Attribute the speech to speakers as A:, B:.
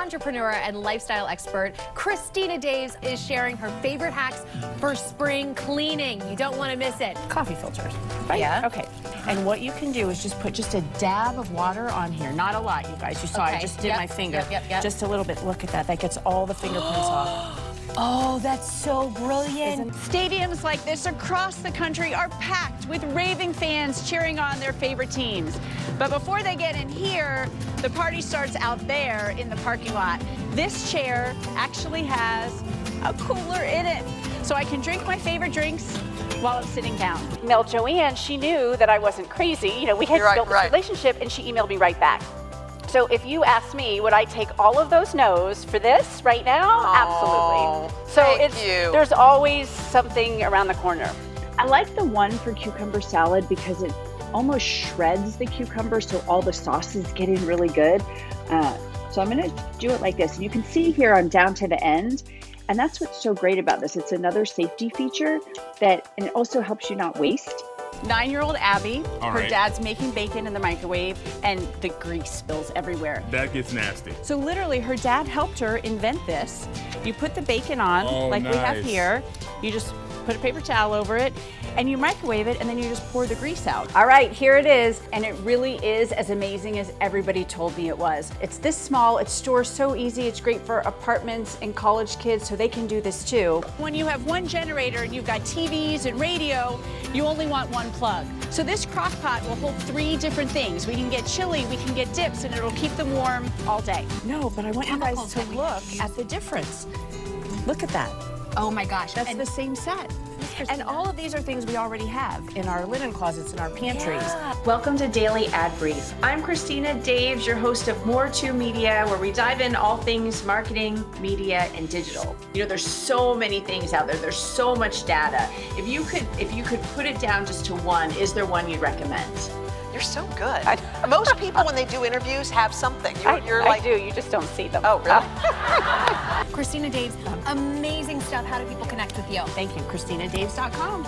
A: entrepreneur and lifestyle expert, Christina Daves, is sharing her favorite hacks for spring cleaning. You don't want to miss it.
B: Coffee filters, right?
A: Yeah.
B: Okay, and what you can do is just put just a dab of water on here. Not a lot, you guys. You saw I just did my finger.
A: Yep.
B: Just a little bit. Look at that. That gets all the fingerprints off.
A: Oh, that's so brilliant.
C: Stadiums like this across the country are packed with raving fans cheering on their favorite teams. But before they get in here, the party starts out there in the parking lot. This chair actually has a cooler in it, so I can drink my favorite drinks while I'm sitting down. Mel Joanne, she knew that I wasn't crazy. You know, we had built this relationship, and she emailed me right back. So if you ask me, would I take all of those no's for this right now? Absolutely. So there's always something around the corner.
D: I like the one for cucumber salad because it almost shreds the cucumber, so all the sauces get in really good. So I'm gonna do it like this. And you can see here I'm down to the end. And that's what's so great about this. It's another safety feature and it also helps you not waste.
C: 9-year-old Abby, her dad's making bacon in the microwave and the grease spills everywhere.
E: That gets nasty.
C: So literally her dad helped her invent this. You put the bacon on we have here. You just put a paper towel over it and you microwave it and then you just pour the grease out. All right, here it is. And it really is as amazing as everybody told me it was. It's this small, it stores so easy. It's great for apartments and college kids so they can do this too. When you have one generator and you've got TVs and radio, you only want one plug. So this crock pot will hold 3 different things. We can get chili, we can get dips, and it'll keep them warm all day.
B: No, but I want you guys to look at the difference. Look at that.
A: Oh my gosh.
B: That's the same set. And all of these are things we already have in our linen closets, in our pantries.
F: Welcome to Daily Ad Brief. I'm Christina Daves, your host of More To Media, where we dive in all things marketing, media, and digital. You know, there's so many things out there. There's so much data. If you could put it down just to one, is there one you'd recommend?
G: You're so good. Most people, when they do interviews, have something. You're
C: I do, you just don't see them.
G: Oh, really?
A: Christina Daves, amazing stuff. How do people connect with you?
B: Thank you, ChristinaDaves.com.